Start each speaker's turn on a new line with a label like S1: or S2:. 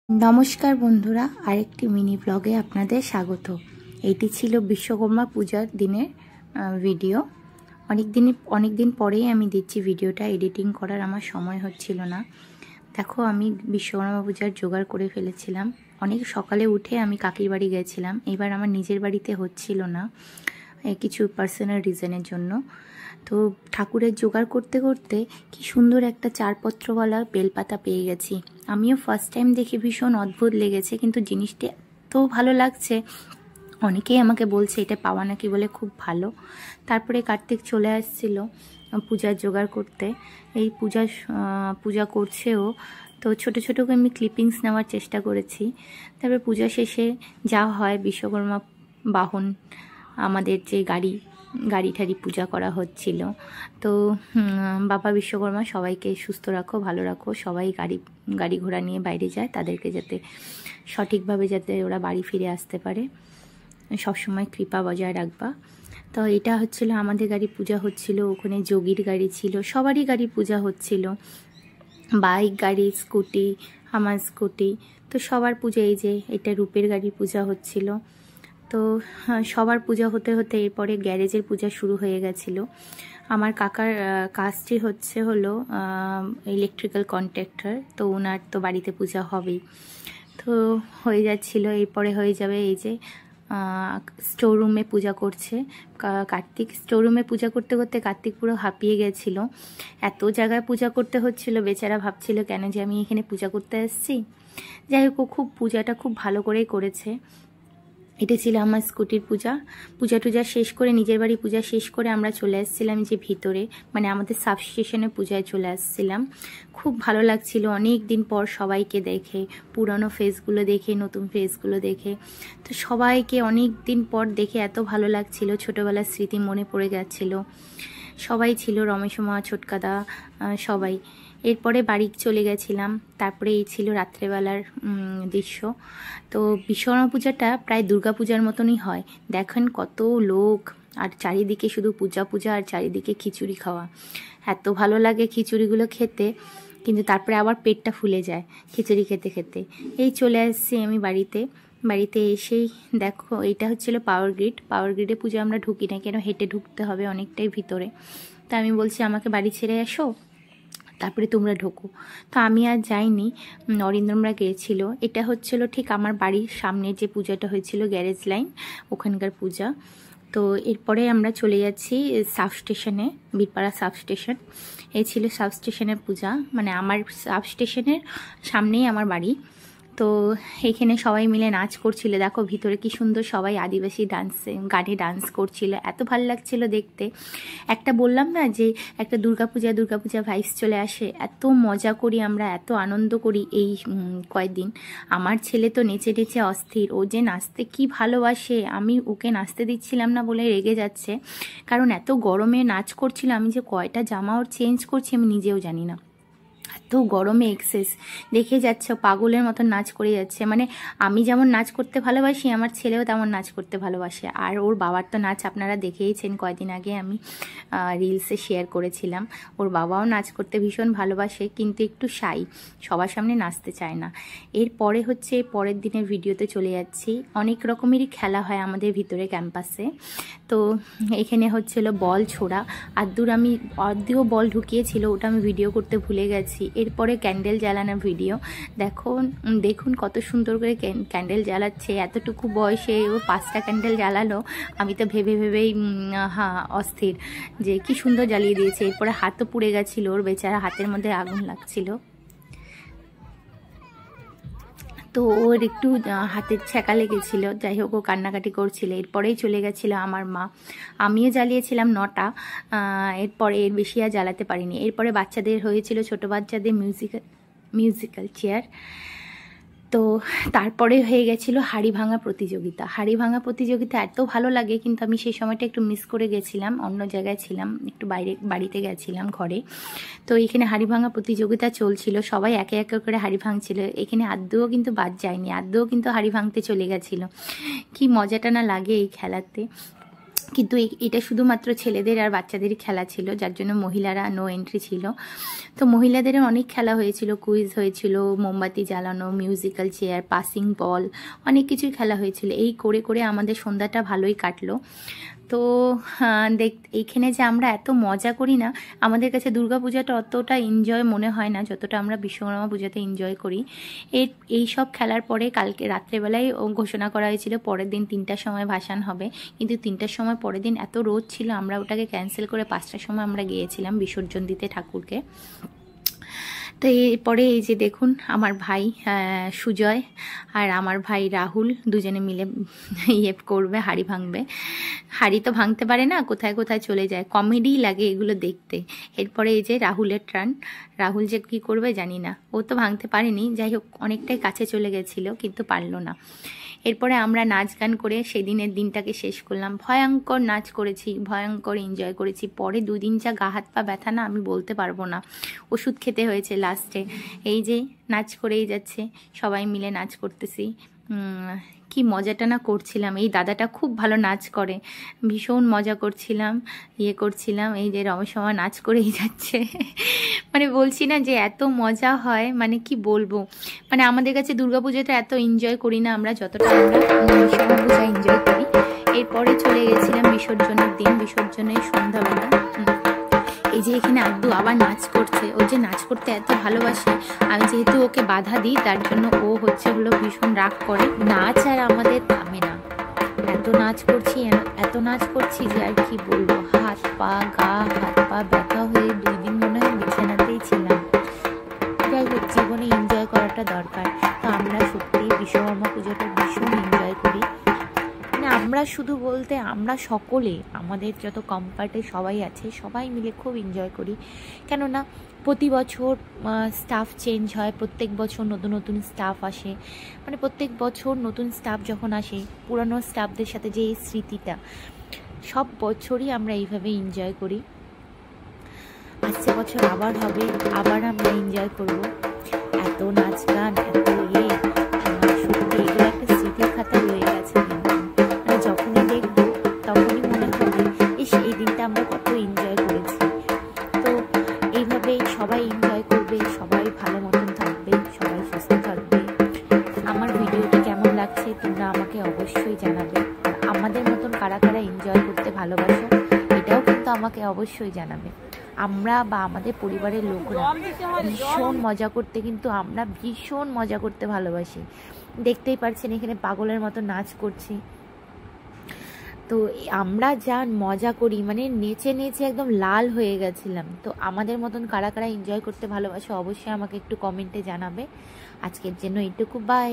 S1: नमस्कार बंधुरा आरेकटी मिनी ब्लगे आपनादेर स्वागत। एटी छिलो विश्वकर्मा पूजार दिनेर भिडियो। अनेक दिन परेई आमी दिচ্ছি भिडियोटा। एडिटिंग करार आमार समय हच्छिलो ना। देखो आमी विश्वकर्मा पूजार जोगाड़ करे फेलेछिलाम। अनेक सकाले उठे आमी काकिर बाड़ी गेछिलाम। एबार आमार निजेर बाड़ीते हच्छिलो ना किछु पार्सोनल रिजनेर जोन्नो। तो ठाकुरेर जोगाड़ करते करते कि सुंदर एक चारपत्रवाला बेलपाता पेये गेছি। आमिও फार्स्ट टाइम देखे भीषण अद्भुत लेगेছে, किन्तु जिनिसटा तो भालो लागছে। अनेकेই আমাকে বলছে এটা পাওয়া নাকি বলে খুব ভালো। তারপরে কার্তিক চলে আসছিল পূজার জোগাড় করতে। এই পূজা করছেও, তো ছোট ছোট করে আমি ক্লিপিংস নেওয়ার চেষ্টা করেছি। তারপরে পূজা শেষে যা হয় বিশ্বকর্মা বাহন আমাদের যে গাড়ি ঠাড়ি পূজা করা হচ্ছিল। তো বাবা বিশ্বকর্মা সবাইকে সুস্থ রাখো, ভালো রাখো। সবাই গাড়ি ঘোড়া নিয়ে বাইরে যায়, তাদেরকে যাতে সঠিকভাবে যাতে ওরা বাড়ি ফিরে আসতে পারে সব সময় কৃপা বজায় রাখবা। তো এটা হচ্ছিল আমাদের গাড়ি পূজা হচ্ছিল। ওখানে যোগীর গাড়ি ছিল, সবারই গাড়ি পূজা হচ্ছিল। বাইক, গাড়ি, স্কুটি, আমার স্কুটি, তো সবার পূজা। এই যে এটা রূপের গাড়ি পূজা হচ্ছিল। তো সবার পূজা হতে হতে এরপরে গ্যারেজের পূজা শুরু হয়ে গেছিলো। আমার কাকার কাজটি হলো ইলেকট্রিক্যাল কন্ট্রাক্টর, তো ওনার তো বাড়িতে পূজা হবেই। তো হয়ে যাচ্ছিল, এরপরে হয়ে যাবে এই যে স্টোররুমে পূজা করছে কার্তিক। স্টোররুমে পূজা করতে করতে কার্তিক পুরো হাঁপিয়ে গেছিলো। এত জায়গায় পূজা করতে হচ্ছিল, বেচারা ভাবছিল কেন যে আমি এখানে পূজা করতে আসছি। যাই হোক, খুব পূজাটা খুব ভালো করেই করেছে। এটা ছিল আমার স্কুটির পূজা টুজা শেষ করে, নিজের বাড়ি পূজা শেষ করে আমরা চলে আসছিলাম যে ভিতরে, মানে আমাদের সাবস্টেশনে পূজায় চলে আসছিলাম। খুব ভালো লাগছিল অনেক দিন পর সবাইকে দেখে, পুরনো ফেসগুলো দেখে, নতুন ফেসগুলো দেখে। তো সবাইকে অনেক দিন পর দেখে এত ভালো লাগছিল, ছোটোবেলার স্মৃতি মনে পড়ে যাচ্ছিল। সবাই ছিল, রমেশ মা, ছোটকাদা, সবাই। এরপরে বাড়ি চলে গেছিলাম। তারপরে এই ছিল রাত্রেবেলার দৃশ্য। তো বিশ্বকর্মা পূজাটা প্রায় দুর্গা পূজার মতনই হয়। দেখেন কত লোক, আর চারিদিকে শুধু পূজা আর চারিদিকে খিচুড়ি খাওয়া। এত ভালো লাগে খিচুড়িগুলো খেতে, কিন্তু তারপরে আবার পেটটা ফুলে যায় খিচুড়ি খেতে খেতে। এই চলে আসছি আমি বাড়িতে এসেই দেখো এইটা হচ্ছিল পাওয়ার গ্রিডে পূজা আমরা ঢুকি না, কেন হেঁটে ঢুকতে হবে অনেকটাই ভিতরে। তা আমি বলছি আমাকে বাড়ি ছেড়ে আসো, তারপরে তোমরা ঢোকো। তো আমি আর যাইনি, অরিন্দমরা গিয়েছিল। এটা হচ্ছিল ঠিক আমার বাড়ির সামনে যে পূজাটা হয়েছিল, গ্যারেজ লাইন, ওখানকার পূজা। তো এরপরে আমরা চলে যাচ্ছি সাবস্টেশনে, বীরপাড়া সাবস্টেশন। এই ছিল সাবস্টেশনের পূজা, মানে আমার সাবস্টেশনের সামনেই আমার বাড়ি। তো এখানে সবাই মিলে নাচ করছিল। দেখো ভিতরে কি সুন্দর সবাই আদিবাসী গানে ডান্স করছিল, এত ভালো লাগছিল দেখতে। একটা বললাম না যে একটা দুর্গাপূজা ভাইবস চলে আসে। এত মজা করি আমরা, এত আনন্দ করি এই কয়েকদিন। আমার ছেলে তো নেচে নেচে অস্থির, ও যে নাচতে কি ভালোবাসে। আমি ওকে নাচতে দিচ্ছিলাম না বলে রেগে যাচ্ছে, কারণ এত গরমে নাচ করছিল। আমি যে কয়টা জামা ওর চেঞ্জ করছি আমি নিজেও জানি না, এত গরমে এক্সেস। দেখে যাচ্ছে পাগলের মতন নাচ করে যাচ্ছে। মানে আমি যেমন নাচ করতে ভালোবাসি, আমার ছেলেও তেমন নাচ করতে ভালোবাসে। আর ওর বাবার তো নাচ আপনারা দেখেইছেন, কয়দিন আগে আমি রিলসে শেয়ার করেছিলাম। ওর বাবাও নাচ করতে ভীষণ ভালোবাসে, কিন্তু একটু শাই, সবার সামনে নাচতে চায় না। এরপরে হচ্ছে পরের দিনের ভিডিওতে চলে যাচ্ছি। অনেক রকমেরই খেলা হয় আমাদের ভিতরে ক্যাম্পাসে। তো এখানে হচ্ছিল বল ছোড়া, আদ্যও বল ঢুকিয়েছিল, ওটা আমি ভিডিও করতে ভুলে গেছি। এরপরে ক্যান্ডেল জ্বালানোর ভিডিও। দেখুন কত সুন্দর করে ক্যান্ডেল জ্বালাচ্ছে। এতটুকু বয়সে ও 5টা ক্যান্ডেল জ্বালালো। আমি তো ভেবেই অস্থির যে কি সুন্দর জ্বালিয়ে দিয়েছে। এরপরে হাতও পুড়ে গেছিলো ওর, বেচারা হাতের মধ্যে আগুন লাগছিল। তো ওর একটু হাতের ছ্যাঁকা লেগেছিলো। যাই হোক, ও কান্নাকাটি করছিল। এরপরেই চলে গেছিলো আমার মা। আমিও জ্বালিয়েছিলাম 9টা, এরপরে এর বেশি আর জ্বালাতে পারিনি। এরপরে বাচ্চাদের হয়েছিল, ছোটো বাচ্চাদের মিউজিক্যাল চেয়ার। তো তারপরে হয়ে গেছিলো হাঁড়ি ভাঙা প্রতিযোগিতা। এত ভালো লাগে, কিন্তু আমি সেই সময়টা একটু মিস করে গেছিলাম, অন্য জায়গায় ছিলাম, একটু বাড়িতে গেছিলাম ঘরে। তো এখানে হাঁড়ি ভাঙা প্রতিযোগিতা চলছিল, সবাই একে একে করে হাঁড়ি ভাঙছিল। এখানে আদ্যও কিন্তু বাদ যায়নি, আদ্যও কিন্তু হাঁড়ি ভাঙতে চলে গেছিলো। কি মজাটা না লাগে এই খেলাতে। কিন্তু এটা শুধুমাত্র ছেলেদের আর বাচ্চাদেরই খেলা ছিল, যার জন্য মহিলারা নো এন্ট্রি ছিল। তো মহিলাদের অনেক খেলা হয়েছিল, কুইজ হয়েছিল, মোমবাতি জ্বালানো, মিউজিক্যাল চেয়ার, পাসিং বল, অনেক কিছুই খেলা হয়েছিল। এই করে করে আমাদের সন্ধ্যাটা ভালোই কাটলো। তো এইখানে যে আমরা এত মজা করি না, আমাদের কাছে দুর্গাপূজাটা অতটা এনজয় মনে হয় না যতটা আমরা বিশ্বকর্মা পূজাতে এনজয় করি। এই সব খেলার পরে কালকে রাত্রেবেলায় ঘোষণা করা হয়েছিল পরের দিন 3টার সময় ভাসান হবে, কিন্তু 3টার সময় পরের দিন এত রোদ ছিল, আমরা ওটাকে ক্যান্সেল করে 5টার সময় আমরা গিয়েছিলাম বিসর্জন দিতে ঠাকুরকে। তো এরপরে এই যে দেখুন আমার ভাই সুজয় আর আমার ভাই রাহুল দুজনে মিলে করবে, হাঁড়ি ভাঙবে। হাঁড়ি তো ভাঙতে পারে না, কোথায় কোথায় চলে যায়, কমেডি লাগে এগুলো দেখতে। এরপরে এই যে রাহুলের টার্ন, রাহুল যে কী করবে জানি না, ও তো ভাঙতে পারেনি, যাই হোক অনেকটাই কাছে চলে গেছিলো কিন্তু পারলো না। এরপরে আমরা নাচ গান করে সেদিনের দিনটাকে শেষ করলাম। ভয়ঙ্কর নাচ করেছি, ভয়ঙ্কর এনজয় করেছি। পরে 2 দিন যা গা হাত পা ব্যথা না, আমি বলতে পারবো না, ওষুধ খেতে হয়েছে লাস্টে। এই যে নাচ করেই যাচ্ছে, সবাই মিলে নাচ করতেছি, কি মজাটা না করছিলাম। এই দাদাটা খুব ভালো নাচ করে, ভীষণ মজা করছিলাম, করছিলাম। এই যে রমেশমা নাচ করেই যাচ্ছে মানে বলছি না যে এত মজা হয়, মানে কি বলবো, মানে আমাদের কাছে দুর্গাপূজাটা এত এনজয় করি না আমরা যতটা আমরা রমেশমা পূজা এনজয় করি। এরপরে চলে গেছিলাম বিসর্জনের দিন, বিসর্জনের সন্ধ্যাবেলা। এই যে এখানে আব্দু আবার নাচ করছে, ও যে নাচ করতে এত ভালোবাসে, আমি যেহেতু ওকে বাধা দিই তার জন্য ও হলো ভীষণ রাগ করে। নাচ আর আমাদের থামে না, এত নাচ করছি যে আর কি বলবো, হাত পা ব্যথা হয়ে 2 দিন মনে হয় বিছানাতেই ছিলাম। যাই হোক, জীবনে এনজয় করাটা দরকার। তো আমরা সত্যি বিশ্বকর্মা পুজোটা ভীষণ এনজয় করি, আমরা শুধু বলতে আমরা সকলে, আমাদের যত কম্পার্টে সবাই আছে, সবাই মিলে খুব এনজয় করি। কেননা প্রতি বছর স্টাফ চেঞ্জ হয়, প্রত্যেক বছর নতুন নতুন স্টাফ আসে, মানে প্রত্যেক বছর নতুন স্টাফ যখন আসে, পুরানো স্টাফদের সাথে যে এই স্মৃতিটা, সব বছরই আমরা এইভাবে এনজয় করি। আসছে বছর আবার হবে, আবার আমরা এনজয় করব। এত নাচ গান, এত সত্যি এগুলো একটা স্মৃতির খাতা রয়ে গেছে। যখনই দেখবো তখনই মনে হবে এই দিনটা আমরা কত এনজয় করেছি। তো এইভাবেই সবাই এনজয় করবে, সবাই ভালো মতন থাকবে, সবাই সুস্থ থাকবে। আমার ভিডিওটি কেমন লাগছে তোমরা আমাকে অবশ্যই জানাবে, আর আমাদের মতন কারা কারা এনজয় করতে ভালোবাসো এটাও কিন্তু আমাকে অবশ্যই জানাবে। আমরা বা আমাদের পরিবারের লোকরা ভীষণ মজা করতে, কিন্তু আমরা ভীষণ মজা করতে ভালোবাসি। দেখতেই পারছেন এখানে পাগলের মতো নাচ করছি। তো আমরা যা মজা করি, মানে নেচে নেচে একদম লাল হয়ে গেছিলাম। তো আমাদের মতন কারা কারা এনজয় করতে ভালোবাসে অবশ্যই আমাকে একটু কমেন্টে জানাবে। আজকের জন্য এইটুকু, বাই।